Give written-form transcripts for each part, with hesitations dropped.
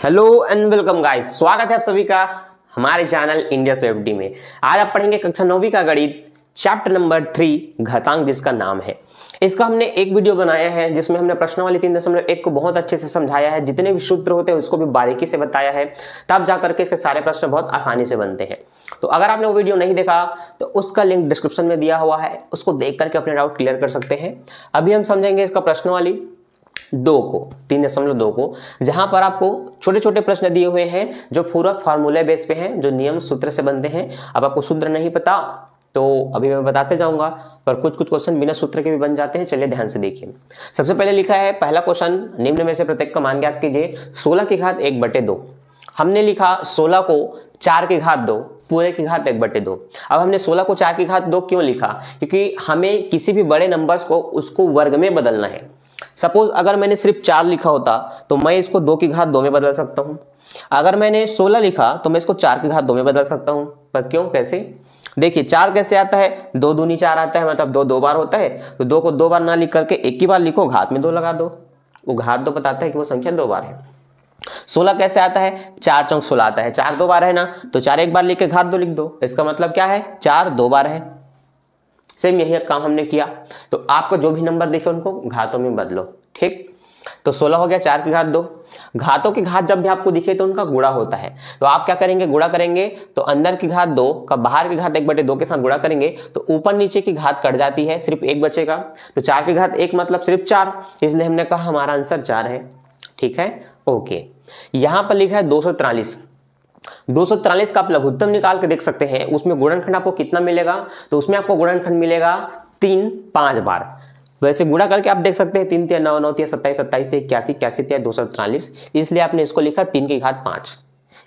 Hello and welcome guys, स्वागत है आप सभी का हमारे चैनल इंडिया से एफडी में। आज आप पढ़ेंगे कक्षा 9वीं का गणित चैप्टर नंबर 3 घातांक, जिसका नाम है। इसका हमने एक वीडियो बनाया है जिसमें हमने प्रश्नावली 3.1 को बहुत अच्छे से समझाया है, जितने भी सूत्र होते हैं उसको भी बारीकी से बताया है, तब जाकर के इसके सारे प्रश्न बहुत आसानी से बनते हैं। तो अगर आपने वो वीडियो नहीं देखा तो उसका लिंक डिस्क्रिप्शन में दिया हुआ है, उसको देख करके अपने डाउट क्लियर कर सकते हैं। अभी हम समझेंगे इसका प्रश्नावली 3.2 को, जहां पर आपको छोटे छोटे प्रश्न दिए हुए हैं जो पूरक फार्मूले बेस पे हैं, जो नियम सूत्र से बनते हैं। अब आपको सूत्र नहीं पता तो अभी मैं बताते जाऊंगा, पर कुछ क्वेश्चन बिना सूत्र के भी बन जाते हैं। चलिए ध्यान से देखिए। सबसे पहले लिखा है पहला क्वेश्चन, निम्न में से प्रत्येक का मान ज्ञात कीजिए। 16 की घात 1/2। हमने लिखा 16 को 4 की घात 2, पूरे की घात 1/2। अब हमने 16 को 4 की घात 2 क्यों लिखा? क्योंकि हमें किसी भी बड़े नंबर्स को उसको वर्ग में बदलना है। सपोज अगर मैंने सिर्फ 4 लिखा होता तो मैं इसको 2 की घात 2 में बदल सकता हूं। अगर मैंने 16 लिखा तो मैं इसको 4 की घात 2 में बदल सकता हूं। पर क्यों, कैसे? देखिए 4 कैसे आता है, 2 दूनी 4 आता है, मतलब 2 बार होता है। तो 2 को 2 बार ना लिख करके एक ही बार लिखो, घात में 2 लगा दो। वो घात 2 बताता है कि वो संख्या 2 बार है। 16 कैसे आता है? 4 चौक 16 आता है। 4 2 बार है ना, तो 4 एक बार लिख के घात 2 लिख दो। इसका मतलब क्या है? 4 2 बार है। सेम यही काम हमने किया। तो आपको जो भी नंबर दिखे उनको घातों में बदलो, ठीक। तो 16 हो गया 4 की घात 2। घातों की घात जब भी आपको दिखे तो उनका गुणा होता है। तो आप क्या करेंगे? गुणा करेंगे तो अंदर की घात 2 का बाहर की घात 1/2 के साथ गुणा करेंगे तो ऊपर नीचे की घात कट जाती है, सिर्फ 1 बचेगा। तो 4 की घात 1 मतलब सिर्फ 4, इसलिए हमने कहा हमारा आंसर 4 है। ठीक है, ओके। यहां पर लिखा है 243। 243 का आप लघुत्तम निकाल के देख सकते हैं। उसमें गुणनखंड आपको कितना मिलेगा? तो उसमें आपको गुणनखंड मिलेगा 3 5 बार। वैसे गुणा करके आप देख सकते हैं 3 3 9 9 3 27 27 81 81 243, इसलिए आपने इसको लिखा 3 की घात 5।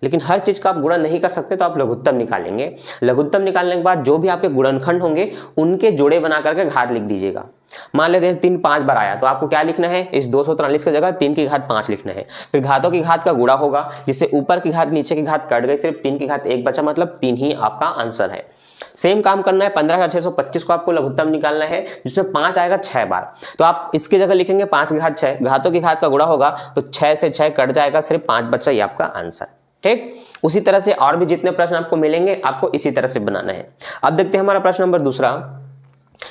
लेकिन हर चीज का आप गुणा नहीं कर सकते, तो आप लघुत्तम निकालेंगे। लघुत्तम निकालने के बाद जो भी आपके गुणनखंड होंगे उनके जोड़े बना करके घात लिख दीजिएगा। मान लेते हैं 3 5 बार आया तो आपको क्या लिखना है? इस 243 की जगह 3 की घात 5 लिखना है। फिर घातों की घात का गुणा होगा, जिससे ऊपर की घात नीचे की घात कट गई, सिर्फ 3 की घात 1 बचा, मतलब 3 ही आपका आंसर है। सेम काम करना है 15,625 को आपको लघुत्तम निकालना है, जिसमें 5 आएगा 6 बार। तो आप इसकी जगह लिखेंगे 5 की घात 6, घातों की घात का गुणा होगा तो 6 से 6 कट जाएगा, सिर्फ 5 बचा, ये आपका आंसर। ठीक, उसी तरह से और भी जितने प्रश्न आपको मिलेंगे आपको इसी तरह से बनाना है। अब देखते हैं हमारा प्रश्न नंबर दूसरा,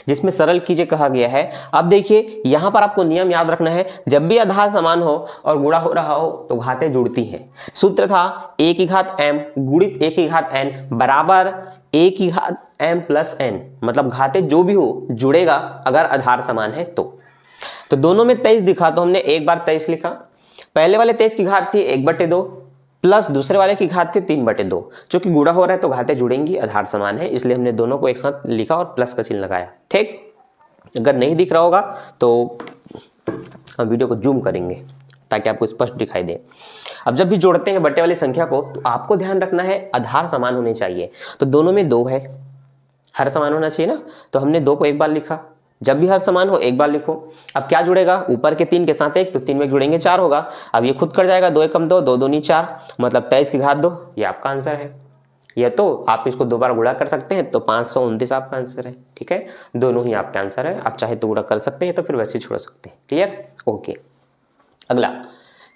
जिसमें सरल कीजिए कहा गया है। अब देखिए यहां पर आपको नियम याद रखना है, जब भी आधार समान हो और गुणा हो रहा हो तो घातें जुड़ती हैं। सूत्र था a की घात m गुणित a की घात n बराबर a की घात m प्लस n, मतलब घातें जो भी हो जुड़ेगा अगर आधार समान है तो दोनों में 23 दिखा तो हमने एक बार 23 लिखा। पहले वाले 23 की घात थी 1/2 प्लस दूसरे वाले की घात थी 3/2। चूंकि गुणा हो रहा है तो घातें जुड़ेंगी, आधार समान है, इसलिए हमने दोनों को एक साथ लिखा और प्लस का चिन्ह लगाया। ठीक, अगर नहीं दिख रहा होगा तो हम वीडियो को जूम करेंगे ताकि आपको स्पष्ट दिखाई दे। अब जब भी जोड़ते हैं बट्टे वाली संख्या को तो आपको ध्यान रखना है आधार समान होने चाहिए। तो दोनों में 2 है, हर समान होना चाहिए ना, तो हमने 2 को एक बार लिखा। जब भी हर समान हो एक बार लिखो। अब क्या जुड़ेगा? ऊपर के 3 के साथ 1, तो 3 में जुड़ेंगे 4 होगा। अब ये खुद कट जाएगा, 2 एकम 2, 2 दूनी 4, मतलब 23 की घात 2, ये आपका आंसर है। या तो आप इसको 2 बार गुणा कर सकते हैं तो 529 आपका आंसर है। ठीक है, दोनों ही आपका आंसर है। आप चाहे तो गुणा कर सकते हैं तो फिर वैसे छोड़ सकते हैं। Clear, okay. अगला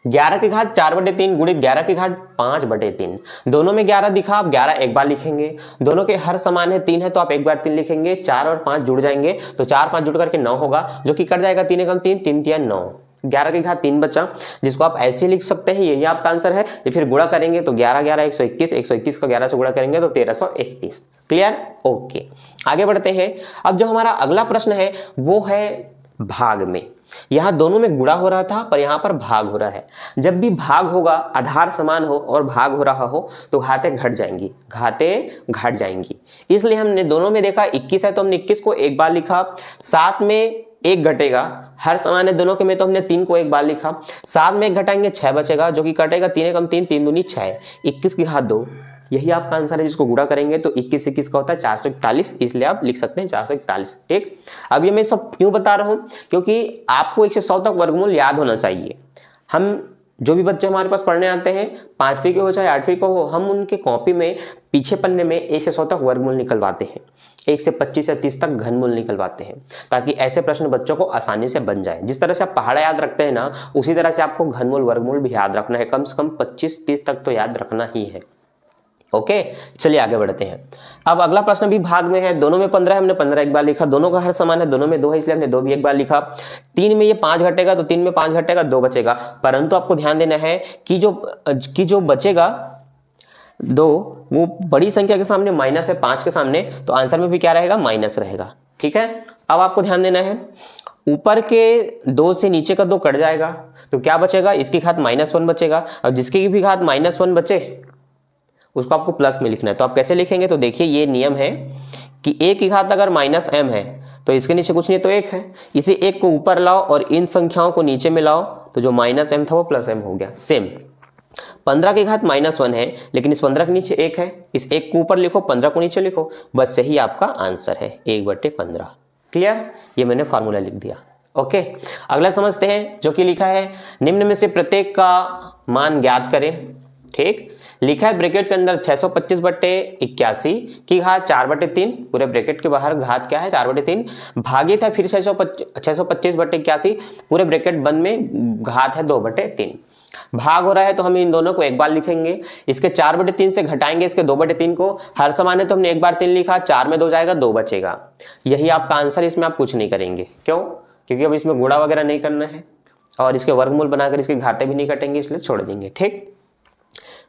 11 की घात 4/3 गुणित 11 की घात 5/3। दोनों में 11 दिखा, आप 11 एक बार लिखेंगे। दोनों के हर समान है 3 है तो आप एक बार 3 लिखेंगे। 4 और 5 जुड़ जाएंगे तो 4 5 जुड़ करके 9 होगा, जो कि कट जाएगा 3 एकम 3, 3 3 9। 11 की घात 3 बचा, जिसको आप ऐसे लिख सकते हैं, यही आपका आंसर है। ये फिर गुणा करेंगे तो 11 11 121, 121 का 11 से गुणा करेंगे तो 1331। Clear, okay. आगे बढ़ते हैं। अब जो हमारा अगला प्रश्न है वो है भाग में। यहां दोनों में गुणा हो रहा था पर यहां पर भाग हो रहा है। जब भी भाग होगा, आधार समान हो और भाग हो रहा हो तो घातें घट जाएंगी, घातें घट जाएंगी। इसलिए हमने दोनों में देखा 21 है तो हमने 21 को एक बार लिखा, साथ में 1 घटेगा, हर समान है दोनों के में तो हमने 3 को एक बार लिखा, साथ में 1 घटाएंगे 6 बचेगा, जो कि कटेगा 3 एकम 3, 3 दूनी 6, 21 की घात 2, यही आपका आंसर है। जिसको गुणा करेंगे तो 21 21 का होता है 441, इसलिए आप लिख सकते हैं 441। ठीक, अब ये मैं सब क्यों बता रहा हूं? क्योंकि आपको 100 तक वर्गमूल याद होना चाहिए। हम जो भी बच्चे हमारे पास पढ़ने आते हैं, 5वीं के हो चाहे 8वीं को हो, हम उनके कॉपी में पीछे पन्ने में 1 से 100 तक वर्गमूल निकलवाते हैं, 1 से 25 या 30 तक घनमूल निकलवाते हैं, ताकि ऐसे प्रश्न बच्चों को आसानी से बन जाए। जिस तरह से आप पहाड़ा याद रखते हैं ना, उसी तरह से आपको घनमूल वर्गमूल भी याद रखना है, कम से कम 25-30 तक तो याद रखना ही है। ओके, चलिए आगे बढ़ते हैं। अब अगला प्रश्न भी भाग में है, दोनों में 15 है, हमने 15 एक बार लिखा, दोनों का हर समान है, दोनों में 2 है इसलिए हमने 2 भी एक बार लिखा। 3 में ये 5 घटेगा तो 3 में 5 घटेगा, 2 बचेगा, परंतु आपको ध्यान देना है कि जो बचेगा 2 वो बड़ी संख्या के सामने माइनस है, 5 के सामने, तो आंसर में भी क्या रहेगा, माइनस रहेगा। ठीक है, अब आपको ध्यान देना है, ऊपर के 2 से नीचे का 2 कट जाएगा तो क्या बचेगा, इसकी घात -1 बचेगा, और जिसकी भी घात -1 बचे उसको आपको प्लस में लिखना है। तो आप कैसे लिखेंगे, तो देखिए ये नियम है कि a की घात अगर -m है तो इसके नीचे कुछ नहीं तो 1 है, इसे 1 को ऊपर लाओ और इन संख्याओं को नीचे में लाओ, तो जो -m था वो +m हो गया। सेम 15 की घात -1 है, लेकिन इस 15 के नीचे 1 है, इस 1 को ऊपर लिखो, 15 को नीचे लिखो, बस यही आपका आंसर है, 1/15। क्लियर, ये मैंने फार्मूला लिख दिया। ओके, अगला समझते हैं, जो कि लिखा है निम्न में से प्रत्येक का मान ज्ञात करें। ठीक, लिखा है ब्रैकेट के अंदर 625/81 की घात 4/3, पूरे ब्रैकेट के बाहर घात क्या है 4/3, भागित है फिर 625/81, पूरे ब्रैकेट बंद में घात है 2/3। भाग हो रहा है तो हम इन दोनों को एक बार लिखेंगे, इसके 4/3 से घटाएंगे इसके 2/3 को, हर समान है तो हमने एक बार 3 लिखा, 4 में 2 जाएगा, 2 बचेगा, यही आपका आंसर। इसमें आप कुछ नहीं करेंगे, क्यों, क्योंकि अब इसमें गुणा वगैरह नहीं करना है और इसके वर्गमूल बनाकर इसके घाटे भी नहीं कटेंगे, इसलिए छोड़ देंगे। ठीक,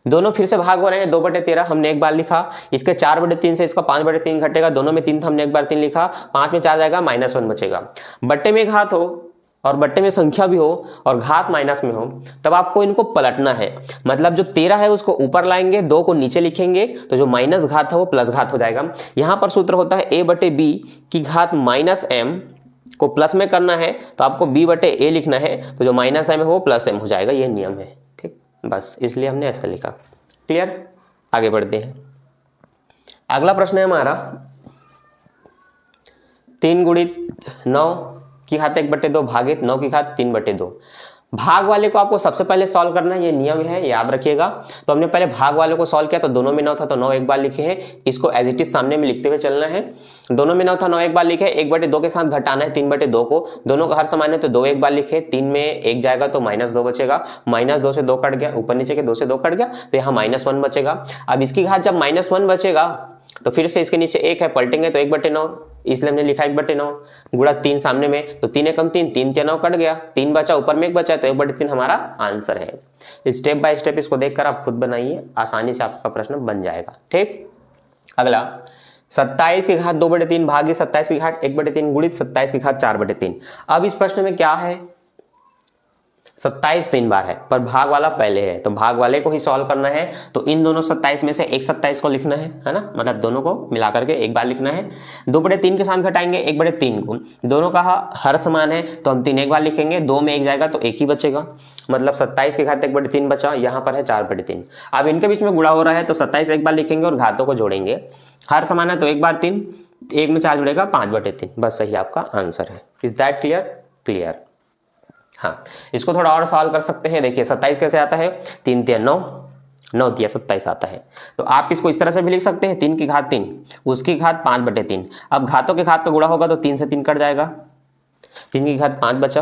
दोनों फिर से भाग हो रहे हैं, 2/13 हमने एक बार लिखा, इसके 4/3 से इसका 5/3 घटेगा, दोनों में 3 था हमने एक बार 3 लिखा, 5 में 4 जाएगा, -1 बचेगा। बट्टे में घात हो और बट्टे में संख्या भी हो और घात माइनस में हो, तब आपको इनको पलटना है, मतलब जो 13 है उसको ऊपर लाएंगे, 2 को नीचे लिखेंगे, तो जो माइनस घात था वो प्लस घात हो जाएगा। यहां पर सूत्र होता है a/b की घात -m को प्लस में करना है, तो आपको b/a लिखना है, तो जो -m है वो +m हो जाएगा, ये नियम है। बस इसलिए हमने ऐसा लिखा। क्लियर, आगे बढ़ते हैं। अगला प्रश्न है हमारा 3 × 9 की घात 1/2 भागित 9 की घात 3/2। भाग वाले को आपको सबसे पहले सॉल्व करना है, ये नियम है, याद रखिएगा। तो हमने पहले भाग वाले को सॉल्व किया, तो दोनों में 9 था तो 9 एक बार लिखे हैं, इसको एज इट इज सामने में लिखते हुए चलना है। दोनों में 9 था, 9 एक बार लिखे, 1/2 के साथ घटाना है 3/2 को, दोनों का हर समान है तो 2 एक बार लिखे, 3 में 1 जाएगा तो -2 बचेगा, -2 से 2 कट गया, ऊपर नीचे के 2 से 2 कट गया, तो यहाँ -1 बचेगा। अब इसकी घात जब -1 बचेगा तो फिर से इसके नीचे 1 है, पलटेंगे तो 1/9, इसलिए हमने लिखा 1/9 गुणा 3 सामने में, तो 3 एकम 3, 3 × 9 कट गया, 3 बचा, ऊपर में 1 बचा, तो 1/3 हमारा आंसर है। स्टेप बाय स्टेप इसको देखकर आप खुद बनाइए, आसानी से आपका प्रश्न बन जाएगा। ठीक, अगला 27 की घात 2/3 भागित 27 की घात 1/3 गुणित 27 की घात 4/3। अब इस प्रश्न में क्या है, 27 3 बार है पर भाग वाला पहले है, तो भाग वाले को ही सॉल्व करना है, तो इन दोनों 27 में से एक 27 को लिखना है ना, मतलब दोनों को मिला करके एक बार लिखना है। 2/3 के साथ घटाएंगे 1/3 को, दोनों का हर समान है तो हम 3 एक बार लिखेंगे, 2 में 1 जाएगा तो 1 ही बचेगा, मतलब 27 की घात 1/3 बचा, यहाँ पर है 4/3। अब इनके बीच में गुणा हो रहा है तो 27 एक बार लिखेंगे और घातों को जोड़ेंगे, हर समान है तो एक बार 3, 1 में 4 जुड़ेगा 5/3, बस सही आपका आंसर है। Is that clear? क्लियर। हाँ, इसको थोड़ा और सॉल्व कर सकते हैं। देखिए 27 कैसे आता है, 3 × 9, 9 × 27 आता है, तो आप इसको इस तरह से भी लिख सकते हैं, 3 की घात 3, उसकी घात 5/3। अब घातों के घात का गुणा होगा तो 3 से 3 कट जाएगा, 3 की घात 5 बचा।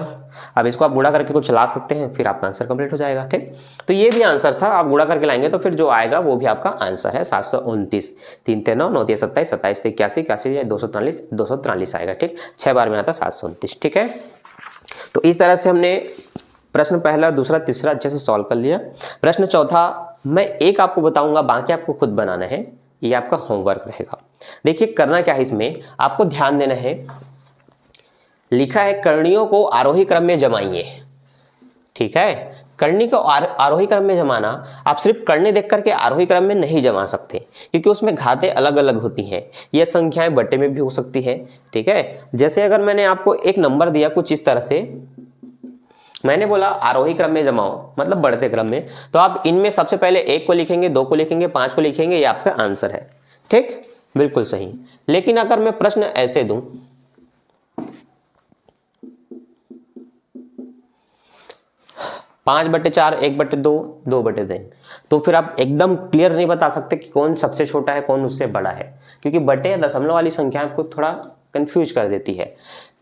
अब इसको आप गुणा करके कुछ ला सकते हैं, फिर आपका आंसर कंप्लीट हो जाएगा। ठीक, तो ये भी आंसर था, आप गुणा करके लाएंगे तो फिर जो आएगा वो भी आपका आंसर है 729। 3 × 9, 9 × 27, 27 × 81, 81 × 243, 243 आएगा। ठीक, 6 बार में आता 729। ठीक है, तो इस तरह से हमने प्रश्न पहला, दूसरा, तीसरा अच्छे से सॉल्व कर लिया। प्रश्न चौथा मैं एक आपको बताऊंगा, बाकी आपको खुद बनाना है, ये आपका होमवर्क रहेगा। देखिए करना क्या है, इसमें आपको ध्यान देना है, लिखा है करणियों को आरोही क्रम में जमाइए। ठीक है, करनी को आरोही क्रम में जमाना, आप सिर्फ करने देख करके आरोही क्रम में नहीं जमा सकते, क्योंकि उसमें घातें अलग अलग होती हैं, ये संख्याएं बट्टे में भी हो सकती है। ठीक है, जैसे अगर मैंने आपको एक नंबर दिया कुछ इस तरह से, मैंने बोला आरोही क्रम में जमाओ, मतलब बढ़ते क्रम में, तो आप इनमें सबसे पहले 1 को लिखेंगे, 2 को लिखेंगे, 5 को लिखेंगे, ये आपका आंसर है। ठीक, बिल्कुल सही। लेकिन अगर मैं प्रश्न ऐसे दूं, 5/4, 1/2, 2/3। तो फिर आप एकदम क्लियर नहीं बता सकते कि कौन सबसे छोटा है कौन उससे बड़ा है, क्योंकि बटे या दशमलव वाली संख्या आपको थोड़ा कंफ्यूज कर देती है।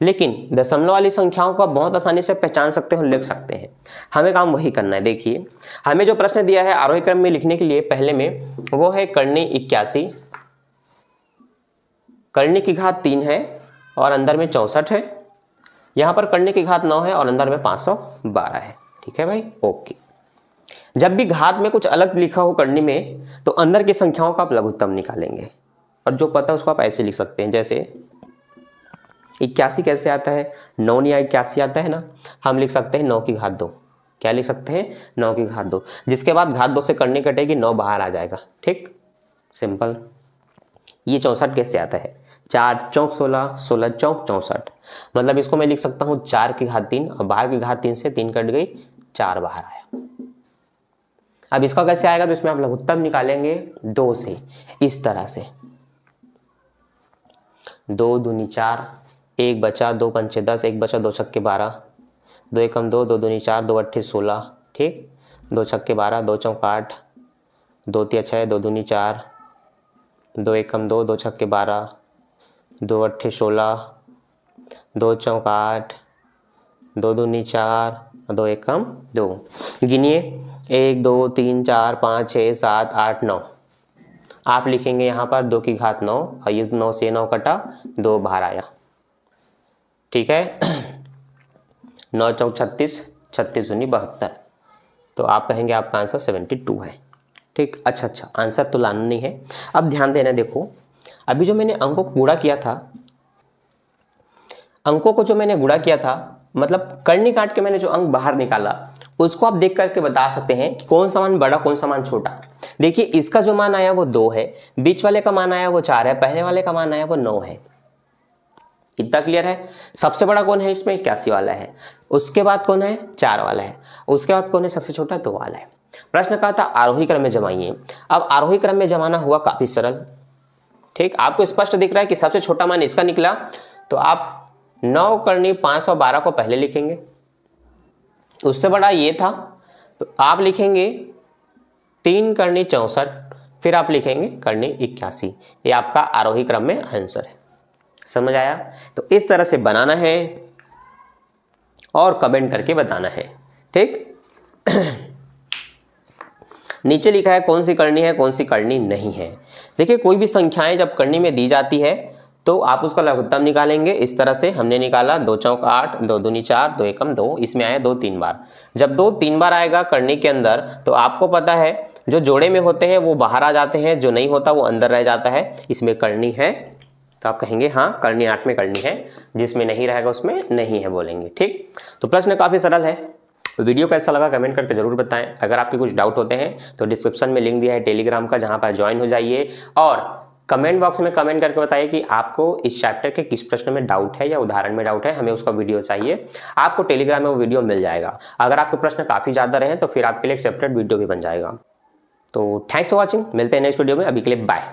लेकिन दशमलव वाली संख्याओं को आप बहुत आसानी से पहचान सकते हो, लिख सकते हैं। हमें काम वही करना है। देखिए हमें जो प्रश्न दिया है आरोही क्रम में लिखने के लिए, पहले में वो है करनी 81, करनी की घात 3 है और अंदर में 64 है। यहां पर करनी की घात 9 है और अंदर में 512 है। ठीक है भाई, ओके। जब भी घात में कुछ अलग लिखा हो करनी में, तो अंदर की संख्याओं का आप लघुत्तम निकालेंगे, और जो पता है उसको आप ऐसे लिख सकते हैं। जैसे 81 कैसे आता है, 9 या 81 आता है ना, हम लिख सकते हैं 9 की घात 2। क्या लिख सकते हैं, 9 की घात 2। जिसके बाद घात 2 से करनी कटेगी, 9 बाहर आ जाएगा। ठीक, सिंपल। ये 64 कैसे आता है, 4 चौक 16, 16 चौक 64। मतलब इसको मैं लिख सकता हूँ 4 की घात 3, और बाहर की घात 3 से 3 कट गई, 4 बाहर आया। अब इसका कैसे आएगा, तो इसमें आप लघुत्तम निकालेंगे 2 से, इस तरह से 2 दूनी 4, 1 बचा, 2 पंचे 10, 1 बचा, 2 छक्के 12, 2 एकम 2, 2 दूनी 4, 2 अट्ठे 16। ठीक, 2 छक्के 12, 2 चौक 8, 2 तिया 6, 2 दूनी 4, 2 एकम 2, 2 छक्के 12, 2 अट्ठे 16, 2 चौक 8, 2 दूनी 4, 2 एकम 2। गिनिए 1 2 3 4 5 6 7 8 9। आप लिखेंगे यहाँ पर 2 की घात 9, और ये 9 से 9 कटा, 2 बाहर आया। ठीक है, 9 चौक 36, 36 दूनी 72। तो आप कहेंगे आपका आंसर 72 है। ठीक, अच्छा, आंसर तो लाना नहीं है। अब ध्यान देना, देखो अभी जो मैंने अंकों को गुणा किया था, अंकों को जो मैंने गुणा किया था, मतलब करनी काट के मैंने जो अंक बाहर निकाला, उसको आप देख करके बता सकते हैं कि कौन सा मान बड़ा कौन सा मान छोटा। देखिए इसका जो मान आया वो 2 है, बीच वाले का मान आया वो 4 है, पहले वाले का मान आया वो 9 है। इतना क्लियर है। सबसे बड़ा कौन है इसमें, 81 वाला है। उसके बाद कौन है, 4 वाला है। उसके बाद कौन है सबसे छोटा, 2 वाला है। प्रश्न कहा था आरोही क्रम में जमाइए। अब आरोही क्रम में जमाना हुआ काफी सरल। ठीक, आपको स्पष्ट दिख रहा है कि सबसे छोटा मान इसका निकला, तो आप 9 करनी 512 को पहले लिखेंगे। उससे बड़ा ये था, तो आप लिखेंगे 3 करनी 64, फिर आप लिखेंगे करनी 81। ये आपका आरोही क्रम में आंसर है। समझ आया? तो इस तरह से बनाना है और कमेंट करके बताना है। ठीक नीचे लिखा है कौन सी करनी है कौन सी करनी नहीं है। देखिए कोई भी संख्याएं जब करनी में दी जाती है तो आप उसका लघुत्तम निकालेंगे। इस तरह से हमने निकाला 2 चौक 8, 2 दूनी 4, 2 एकम 2। इसमें आया 2 3 बार। जब 2 3 बार आएगा करनी के अंदर, तो आपको पता है जो जोड़े में होते हैं वो बाहर आ जाते हैं, जो नहीं होता वो अंदर रह जाता है। इसमें करनी है तो आप कहेंगे हाँ करनी 8 में करनी है, जिसमें नहीं रहेगा उसमें नहीं है बोलेंगे। ठीक, तो प्रश्न काफी सरल है। वीडियो कैसा लगा कमेंट करके जरूर बताएं। अगर आपके कुछ डाउट होते हैं तो डिस्क्रिप्शन में लिंक दिया है टेलीग्राम का, जहां पर ज्वाइन हो जाइए, और कमेंट बॉक्स में कमेंट करके बताइए कि आपको इस चैप्टर के किस प्रश्न में डाउट है या उदाहरण में डाउट है, हमें उसका वीडियो चाहिए। आपको टेलीग्राम में वो वीडियो मिल जाएगा। अगर आपके प्रश्न काफी ज्यादा रहे तो फिर आपके लिए एक सेपरेट वीडियो भी बन जाएगा। तो थैंक्स फॉर वॉचिंग, मिलते हैं नेक्स्ट वीडियो में। अभी के लिए बाय।